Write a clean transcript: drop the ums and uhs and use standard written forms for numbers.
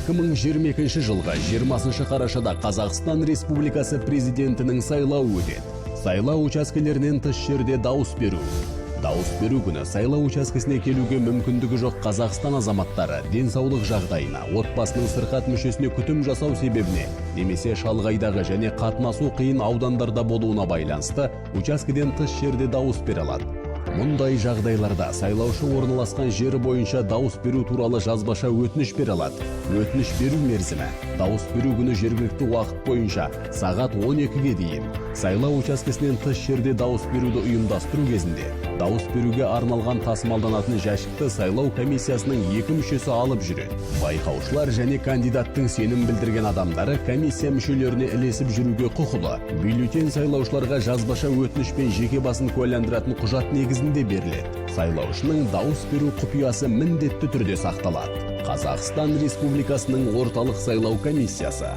2022 жылғы 20 қарашада Қазақстан Республикасы президентінің сайлауы өтеді. Сайлау учаскелерінен тыс жерде дауыс беру. Дауыс беру күні сайлау учаскесіне келуге мүмкіндігі жоқ Қазақстан азаматтары денсаулық жағдайына, отбасының сырқат мүшесіне күтім жасау себебіне, немесе шалғайдағы және қатынасу қиын аудандарда болуына байланысты учаскеден тыс жерде дауыс бере алады. Мұндай жағдайларда сайлаушы орналасқан жері бойынша дауыс беру туралы жазбаша өтініш бере алады. Өтініш беру мерзімі дауыс беру күні жергілікті уақыт бойынша сағат 12-ге дейін. Сайлау учаскесінен тыс жерде дауыс беруді ұйымдастыру кезінде дауыс беруге арналған тасымалданатын жәшікті сайлау комиссиясының 2 мүшесі алып жүреді. Байқаушылар және кандидаттың сенім білдірген адамдары комиссия мүшелеріне ілесіп жүруге құқылы. Бюллетень сайлаушыларға жазбаша өтініш пен жеке басын куәландыратын құжат негізінде беріледі. Сайлаушының дауыс беру құпиясы міндетті түрде сақталады. Қазақстан Республикасының орталық сайлау комиссиясы.